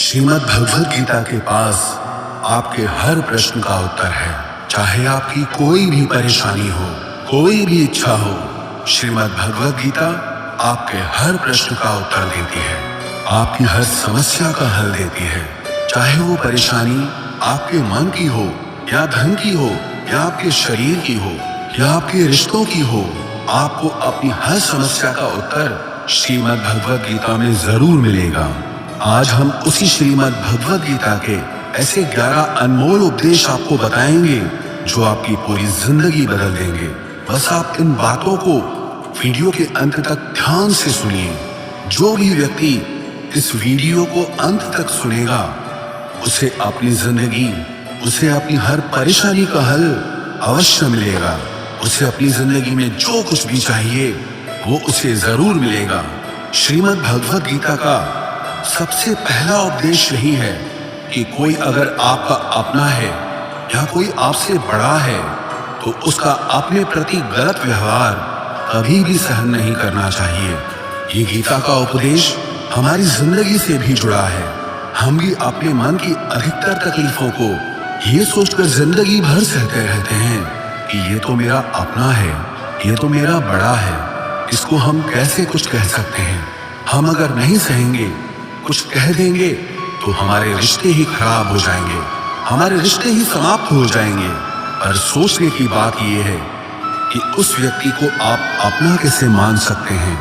श्रीमद् भगवद गीता के पास आपके हर प्रश्न का उत्तर है। चाहे आपकी कोई भी परेशानी हो, कोई भी इच्छा हो, श्रीमद् भगवद गीता आपके हर प्रश्न का उत्तर देती है, आपकी हर समस्या का हल देती है। चाहे वो परेशानी आपके मन की हो या धन की हो या आपके शरीर की हो या आपके रिश्तों की हो, आपको अपनी हर समस्या का उत्तर श्रीमद् भगवद गीता में जरूर मिलेगा। आज हम उसी श्रीमद् भगवद गीता के ऐसे 11 अनमोल उपदेश आपको बताएंगे जो आपकी पूरी जिंदगी बदल देंगे। बस आप इन बातों को वीडियो के अंत तक ध्यान से सुनिए। जो भी व्यक्ति इस वीडियो को अंत तक सुनेगा, उसे अपनी जिंदगी, उसे अपनी हर परेशानी का हल अवश्य मिलेगा। उसे अपनी जिंदगी में जो कुछ भी चाहिए वो उसे जरूर मिलेगा। श्रीमद् भगवद गीता का सबसे पहला उपदेश यही है कि कोई अगर आपका अपना है या कोई आपसे बड़ा है तो उसका अपने प्रति गलत व्यवहार कभी भी सहन नहीं करना चाहिए। ये गीता का उपदेश हमारी जिंदगी से भी जुड़ा है। हम भी अपने मन की अधिकतर तकलीफों को ये सोचकर जिंदगी भर सहते रहते हैं कि ये तो मेरा अपना है, ये तो मेरा बड़ा है, इसको हम कैसे कुछ कह सकते हैं। हम अगर नहीं सहेंगे, कुछ कह देंगे तो हमारे रिश्ते ही खराब हो जाएंगे, हमारे रिश्ते ही समाप्त हो जाएंगे। पर सोचने की बात यह है कि उस व्यक्ति को आप अपना कैसे मान सकते हैं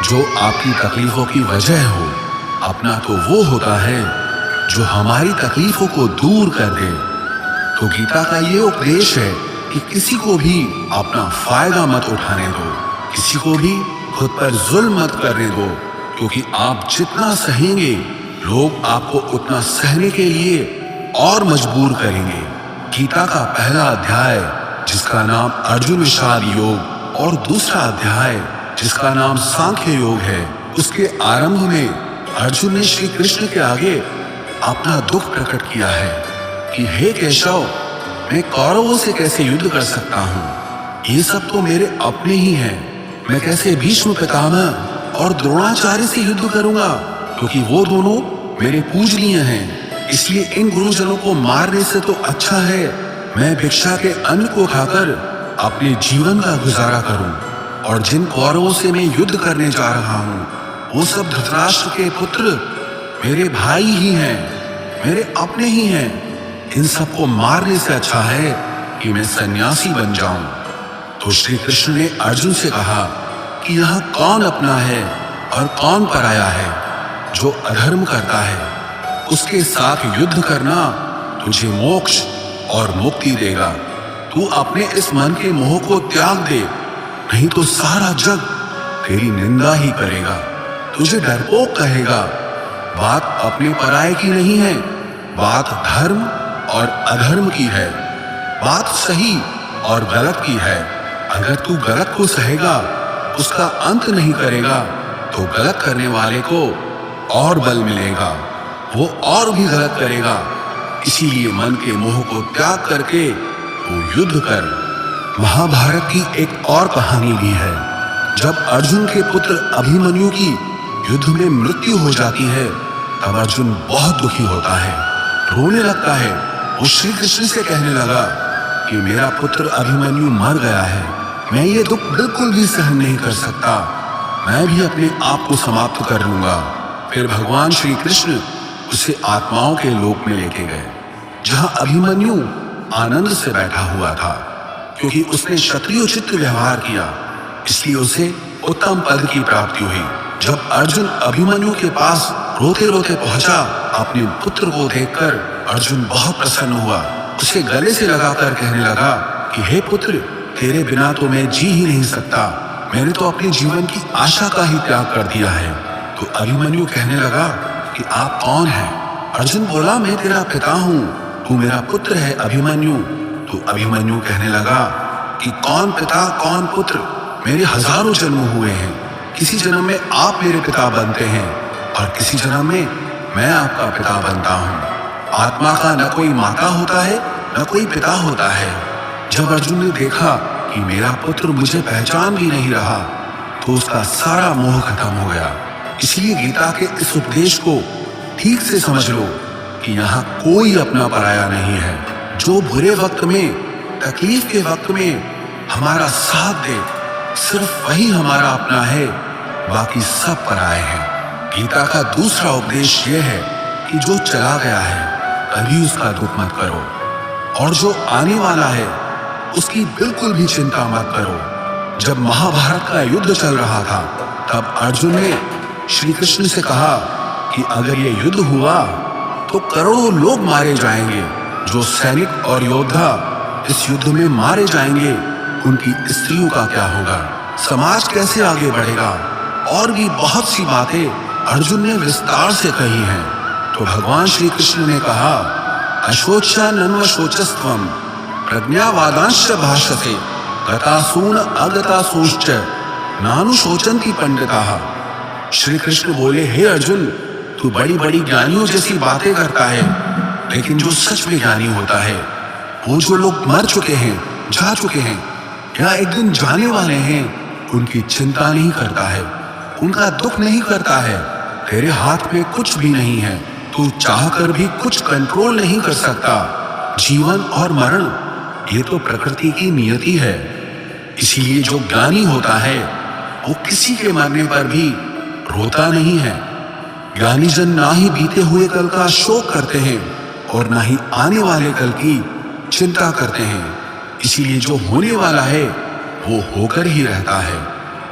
जो आपकी तकलीफों की वजह हो। अपना तो वो होता है जो हमारी तकलीफों को दूर कर दे। तो गीता का ये उपदेश है कि किसी को भी अपना फायदा मत उठाने दो, किसी को भी खुद पर जुल्म मत करने दो, क्योंकि आप जितना सहेंगे लोग आपको उतना सहने के लिए और मजबूर करेंगे। गीता का पहला अध्याय जिसका नाम अर्जुन विषाद योग और दूसरा अध्याय जिसका नाम सांख्य योग है, उसके आरंभ में अर्जुन ने श्री कृष्ण के आगे अपना दुख प्रकट किया है कि हे केशव, मैं कौरवों से कैसे युद्ध कर सकता हूँ। ये सब तो मेरे अपने ही हैं। मैं कैसे भीष्म पितामह और द्रोणाचार्य से युद्ध करूंगा, क्योंकि वो दोनों मेरे पूजनीय हैं। इसलिए इन गुरुजनों को मारने से तो अच्छा है मैं भिक्षा के अन्न को खाकर अपने जीवन का गुजारा करूं। और जिन कौरवों से मैं युद्ध करने जा रहा हूं, वो सब धृतराष्ट्र के पुत्र मेरे भाई ही हैं, मेरे अपने ही हैं। इन सबको मारने से अच्छा है कि मैं सन्यासी बन जाऊं। तो श्री कृष्ण ने अर्जुन से कहा कि यहाँ कौन अपना है और कौन पराया है। जो अधर्म करता है उसके साथ युद्ध करना तुझे मोक्ष और मुक्ति देगा। तू अपने इस मन के मोह को त्याग दे, नहीं तो सारा जग तेरी निंदा ही करेगा, तुझे डरपोक कहेगा। बात अपने पराये की नहीं है, बात धर्म और अधर्म की है, बात सही और गलत की है। अगर तू गलत को सहेगा, उसका अंत नहीं करेगा, तो गलत करने वाले को और बल मिलेगा, वो और भी गलत करेगा। इसीलिए मन के मोह को त्याग करके वो युद्ध कर। महाभारत की एक और कहानी भी है। जब अर्जुन के पुत्र अभिमन्यु की युद्ध में मृत्यु हो जाती है, तब अर्जुन बहुत दुखी होता है, रोने लगता है। वो श्री कृष्ण से कहने लगा कि मेरा पुत्र अभिमन्यु मर गया है, मैं ये दुख बिल्कुल भी सहन नहीं कर सकता, मैं भी अपने आप को समाप्त कर लूंगा। फिर भगवान श्री कृष्ण उसे आत्माओं के लोक में लेके गए, जहां अभिमन्यु आनंद से बैठा हुआ था। क्योंकि उसने क्षत्रियोचित व्यवहार किया, इसलिए उसे उत्तम पद की प्राप्ति हुई। जब अर्जुन अभिमन्यु के पास रोते रोते पहुंचा, अपने पुत्र को देखकर अर्जुन बहुत प्रसन्न हुआ। उसे गले से लगाकर कहने लगा कि हे पुत्र, तेरे बिना तो मैं जी ही नहीं सकता, मैंने तो अपने जीवन की आशा का ही त्याग कर दिया है। तो अभिमन्यु कहने लगा कि आप कौन हैं? अर्जुन बोला, मैं तेरा पिता हूँ, तू मेरा पुत्र है अभिमन्यु। तो अभिमन्यु कहने लगा कि कौन पिता कौन पुत्र, मेरे हजारों जन्म हुए हैं, किसी जन्म में आप मेरे पिता बनते हैं और किसी जन्म में मैं आपका पिता बनता हूँ। आत्मा का न कोई माता होता है न कोई पिता होता है। जब अर्जुन ने देखा कि मेरा पुत्र मुझे पहचान भी नहीं रहा, तो उसका सारा मोह खत्म हो गया। इसलिए गीता के इस उपदेश को ठीक से समझ लो कि यहाँ कोई अपना पराया नहीं है। जो बुरे वक्त में, तकलीफ के वक्त में हमारा साथ दे, सिर्फ वही हमारा अपना है, बाकी सब पराए हैं। गीता का दूसरा उपदेश यह है कि जो चला गया है कभी उसका दुख मत करो, और जो आने वाला है उसकी बिल्कुल भी चिंता मत करो। जब महाभारत का युद्ध चल रहा था तब अर्जुन ने श्री कृष्ण से कहा कि अगर ये युद्ध हुआ तो करोड़ों लोग मारे जाएंगे। जो सैनिक और योद्धा इस युद्ध में मारे जाएंगे उनकी स्त्रियों का क्या होगा, समाज कैसे आगे बढ़ेगा, और भी बहुत सी बातें अर्जुन ने विस्तार से कही हैं। तो भगवान श्री कृष्ण ने कहा, अशोचा नन्वशोचस्त्वम प्रज्ञावादांश्च भाषते गतासून अगतासूश्च नानुशोचन्ति पंडिताः। श्री कृष्ण बोले, हे अर्जुन, तू बड़ी बड़ी ज्ञानियों जैसी बातें करता है, लेकिन जो सच में ज्ञानी होता है, वो जो लोग मर चुके हैं, जा चुके हैं या एक दिन जाने वाले हैं, उनकी चिंता नहीं करता है, उनका दुख नहीं करता है। तेरे हाथ में कुछ भी नहीं है, तू चाहकर भी कुछ कंट्रोल नहीं कर सकता। जीवन और मरण ये तो प्रकृति की नियति है। इसीलिए जो ज्ञानी होता है वो किसी के मरने पर भी रोता नहीं है। ज्ञानी जन ना ही बीते हुए कल का शोक करते हैं और ना ही आने वाले कल की चिंता करते हैं। इसीलिए जो होने वाला है वो होकर ही रहता है,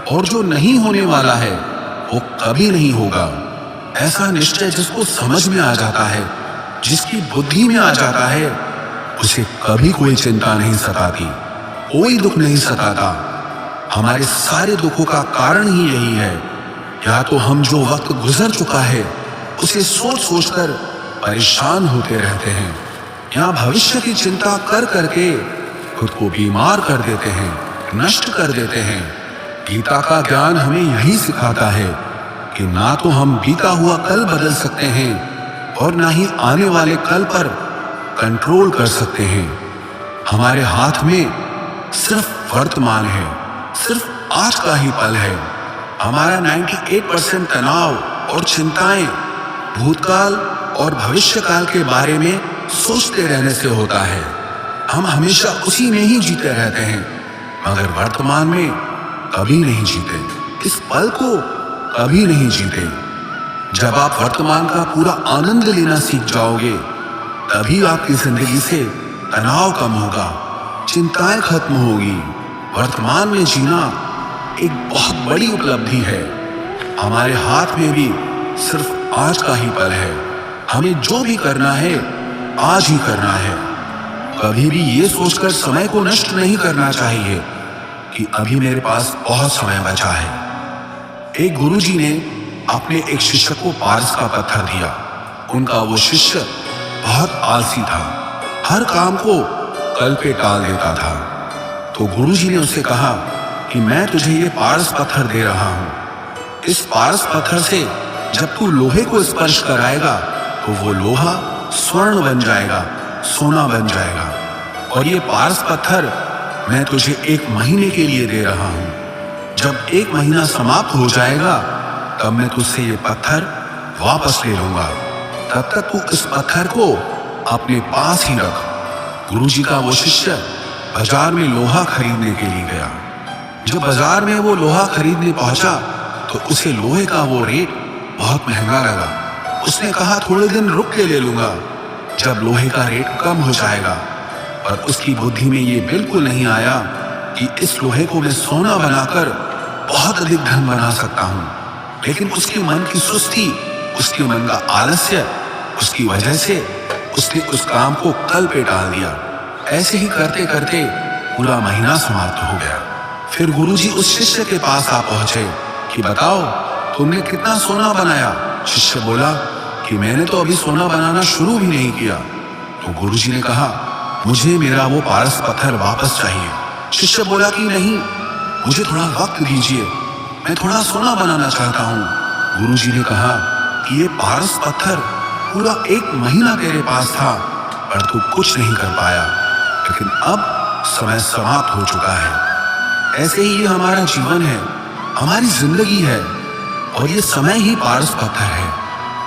और जो नहीं होने वाला है वो कभी नहीं होगा। ऐसा निश्चय जिसको समझ में आ जाता है, जिसकी बुद्धि में आ जाता है, उसे कभी कोई चिंता नहीं सताती, कोई दुख नहीं सताता। हमारे सारे दुखों का कारण ही यही है, या तो हम जो वक्त गुजर चुका है उसे सोच सोच कर परेशान होते रहते हैं, या भविष्य की चिंता कर करके खुद को बीमार कर देते हैं, नष्ट कर देते हैं। गीता का ज्ञान हमें यही सिखाता है कि ना तो हम बीता हुआ कल बदल सकते हैं और ना ही आने वाले कल पर कंट्रोल कर सकते हैं। हमारे हाथ में सिर्फ वर्तमान है, सिर्फ आज का ही पल है। हमारा 98% तनाव और चिंताएं भूतकाल और भविष्य काल के बारे में सोचते रहने से होता है। हम हमेशा उसी में ही जीते रहते हैं, मगर वर्तमान में कभी नहीं जीते, इस पल को कभी नहीं जीते। जब आप वर्तमान का पूरा आनंद लेना सीख जाओगे, तभी आपकी जिंदगी से तनाव कम होगा, चिंताएं खत्म होगी। वर्तमान में जीना एक बहुत बड़ी उपलब्धि है। हमारे हाथ में भी सिर्फ आज का ही पल है। हमें जो भी करना है आज ही करना है। कभी भी ये सोचकर समय को नष्ट नहीं करना चाहिए कि अभी मेरे पास बहुत समय बचा है। एक गुरुजी ने अपने एक शिष्य को पारस का पत्थर दिया। उनका वो शिष्य बहुत आलसी था, हर काम को कल पे टाल देता था। तो गुरुजी ने उससे कहा कि मैं तुझे ये पारस पत्थर दे रहा हूं। इस पारस पत्थर से जब तू लोहे को स्पर्श कराएगा तो वो लोहा स्वर्ण बन जाएगा, सोना बन जाएगा। और ये पारस पत्थर मैं तुझे 1 महीने के लिए दे रहा हूं। जब 1 महीना समाप्त हो जाएगा तब मैं तुझसे ये पत्थर वापस ले लूंगा। तब तक तू इस पत्थर को अपने पास ही रख। गुरुजी का वो शिष्य बाजार में लोहा खरीदने के लिए गया। जब बाजार में वो लोहा खरीदने पहुंचा तो उसे लोहे का वो रेट बहुत महंगा लगा। उसने कहा थोड़े दिन रुक के ले लूंगा, जब लोहे का रेट कम हो जाएगा। और उसकी बुद्धि में ये बिल्कुल नहीं आया कि इस लोहे को मैं सोना बनाकर बहुत अधिक धन बना सकता हूँ। लेकिन उसके मन की सुस्ती, उसके मन का आलस्य, उसकी वजह से उसने उस काम को कल पे टाल दिया। ऐसे ही करते करते पूरा महीना समाप्त हो गया। फिर गुरुजी उस शिष्य के पास आ पहुंचे कि बताओ तुमने कितना सोना बनाया। शिष्य बोला कि मैंने तो अभी सोना बनाना शुरू भी नहीं किया। तो गुरुजी ने कहा मुझे मेरा वो पारस पत्थर वापस चाहिए। शिष्य बोला कि नहीं, मुझे थोड़ा वक्त दीजिए, मैं थोड़ा सोना बनाना चाहता हूँ। गुरुजी ने कहा कि ये पारस पत्थर पूरा 1 महीना तेरे पास था पर तू कुछ नहीं कर पाया, लेकिन अब समय समाप्त हो चुका है। ऐसे ही ये हमारा जीवन है, हमारी जिंदगी है, और ये समय ही पारस पत्थर है।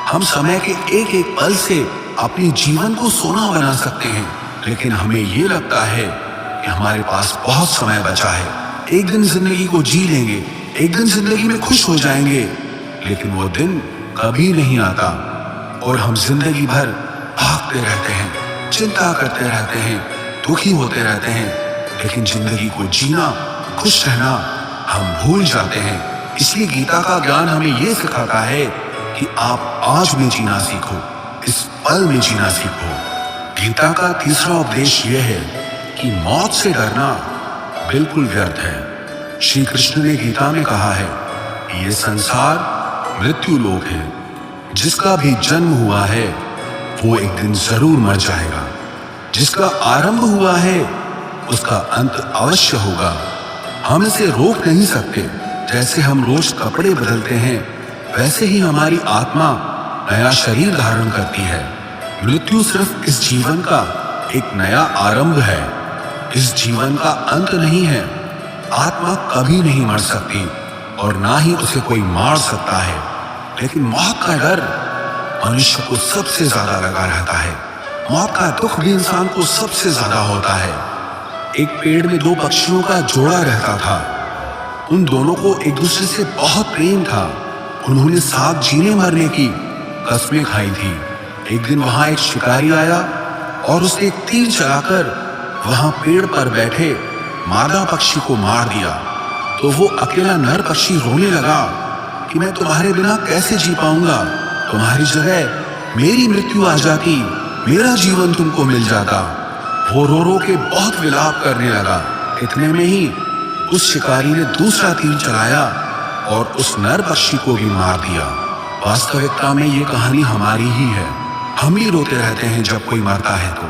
हम समय के एक एक पल से अपने जीवन को सोना बना सकते हैं, लेकिन हमें ये लगता है कि हमारे पास बहुत समय बचा है, एक दिन जिंदगी को जी लेंगे, एक दिन जिंदगी में खुश हो जाएंगे। लेकिन वो दिन कभी नहीं आता और हम जिंदगी भर भागते रहते हैं, चिंता करते रहते हैं, दुखी होते रहते हैं, लेकिन जिंदगी को जीना, खुश रहना हम भूल जाते हैं। इसलिए गीता का ज्ञान हमें ये सिखाता है कि आप आज में जीना सीखो, इस पल में जीना सीखो। गीता का तीसरा उपदेश यह है कि मौत से डरना बिल्कुल व्यर्थ है। श्री कृष्ण ने गीता में कहा है कि ये संसार मृत्यु लोक है, जिसका भी जन्म हुआ है वो एक दिन जरूर मर जाएगा, जिसका आरंभ हुआ है उसका अंत अवश्य होगा। हम इसे रोक नहीं सकते। जैसे हम रोज कपड़े बदलते हैं, वैसे ही हमारी आत्मा नया शरीर धारण करती है। मृत्यु सिर्फ इस जीवन का एक नया आरंभ है, इस जीवन का अंत नहीं है। आत्मा कभी नहीं मर सकती और ना ही उसे कोई मार सकता है, लेकिन मौत का डर मनुष्य को सबसे ज्यादा लगा रहता है। मौत का दुख भी इंसान को सबसे ज्यादा होता है। एक पेड़ में दो पक्षियों का जोड़ा रहता था। उन दोनों को एक दूसरे से बहुत प्रेम था। उन्होंने साथ जीने मरने की कस्में खाई थी। एक दिन वहां एक शिकारी आया और उसने एक तीर चलाकर वहां पेड़ पर बैठे मादा पक्षी को मार दिया। तो वो अकेला नर पक्षी रोने लगा कि मैं तुम्हारे बिना कैसे जी पाऊंगा, तुम्हारी जगह मेरी मृत्यु आ जाती, मेरा जीवन तुमको मिल जाता। वो रो रो के बहुत विलाप करने लगा। इतने में ही उस शिकारी ने दूसरा तीर चलाया और उस नर पक्षी को भी मार दिया। वास्तविकता में ये कहानी हमारी ही है। हम भी रोते रहते हैं जब कोई मरता है तो,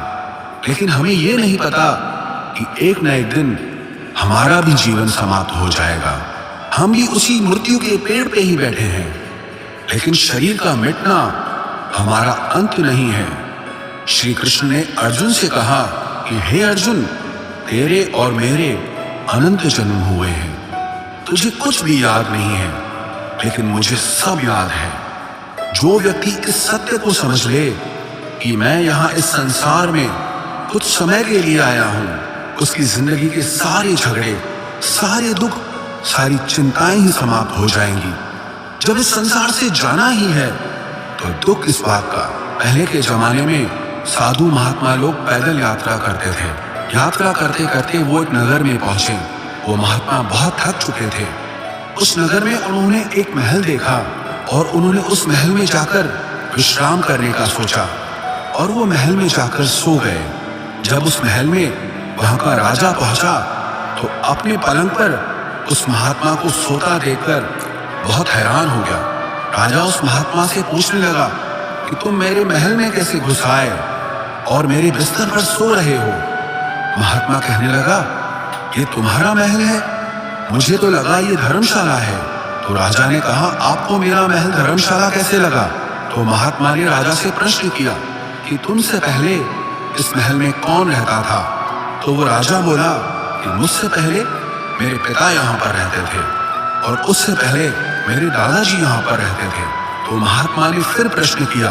लेकिन हमें ये नहीं पता कि एक न एक दिन हमारा भी जीवन समाप्त हो जाएगा। हम भी उसी मृत्यु के पेड़ पे ही बैठे हैं, लेकिन शरीर का मिटना हमारा अंत नहीं है। श्री कृष्ण ने अर्जुन से कहा कि हे अर्जुन, तेरे और मेरे अनंत जन्म हुए हैं, तुझे कुछ भी याद नहीं है, लेकिन मुझे सब याद है। जो व्यक्ति इस सत्य को समझ ले कि मैं यहाँ इस संसार में कुछ समय के लिए आया हूँ, उसकी जिंदगी के सारे झगड़े, सारे दुख, सारी चिंताएं ही समाप्त हो जाएंगी। जब इस संसार से जाना ही है तो दुख इस बात का। पहले के जमाने में साधु महात्मा लोग पैदल यात्रा करते थे। यात्रा करते करते वो एक नगर में पहुंचे। वो महात्मा बहुत थक चुके थे। उस नगर में उन्होंने एक महल देखा और उन्होंने उस महल में जाकर विश्राम करने का सोचा और वो महल में जाकर सो गए। जब उस महल में वहां का राजा पहुंचा तो अपने पलंग पर उस महात्मा को सोता देखकर बहुत हैरान हो गया। राजा उस महात्मा से पूछने लगा कि तुम मेरे महल में कैसे घुस आए और मेरे बिस्तर पर सो रहे हो। महात्मा कहने लगा, ये तुम्हारा महल है, मुझे तो लगा ये धर्मशाला है। तो राजा ने कहा, आपको मेरा महल धर्मशाला कैसे लगा? तो महात्मा ने राजा से प्रश्न किया कि तुमसे पहले इस महल में कौन रहता था? तो वो राजा बोला कि मुझसे पहले मेरे पिता यहाँ पर रहते थे और उससे पहले मेरे दादाजी यहाँ पर रहते थे। तो महात्मा ने फिर प्रश्न किया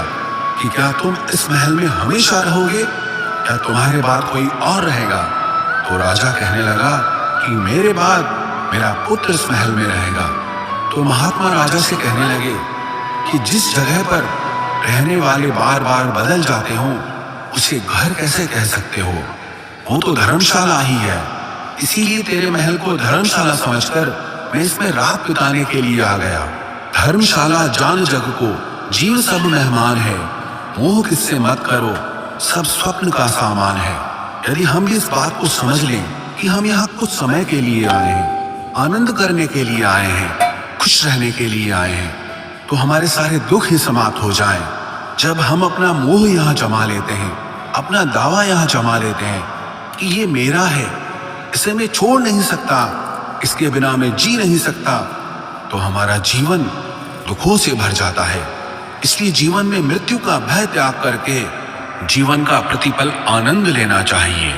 कि क्या तुम इस महल में हमेशा रहोगे या तुम्हारे बाद कोई और रहेगा? तो राजा कहने लगा कि मेरे बाद मेरा पुत्र इस महल में रहेगा। तो महात्मा राजा से कहने लगे कि जिस जगह पर रहने वाले बार बार बदल जाते हो उसे घर कैसे कह सकते हो? वो तो धर्मशाला ही है। इसीलिए तेरे महल को धर्मशाला समझकर मैं इसमें रात बिताने के लिए आ गया। धर्मशाला जान जग को, जीव सब मेहमान है, मोह किससे मत करो, सब स्वप्न का सामान है। यदि हम भी इस बात को समझ लें कि हम यहाँ कुछ समय के लिए आए हैं, आनंद करने के लिए आए हैं, खुश रहने के लिए आए हैं, तो हमारे सारे दुख ही समाप्त हो जाएं। जब हम अपना मोह यहाँ जमा लेते हैं, अपना दावा यहाँ जमा लेते हैं कि ये मेरा है, इसे मैं छोड़ नहीं सकता, इसके बिना मैं जी नहीं सकता, तो हमारा जीवन दुखों से भर जाता है। इसलिए जीवन में मृत्यु का भय त्याग करके जीवन का प्रतिपल आनंद लेना चाहिए।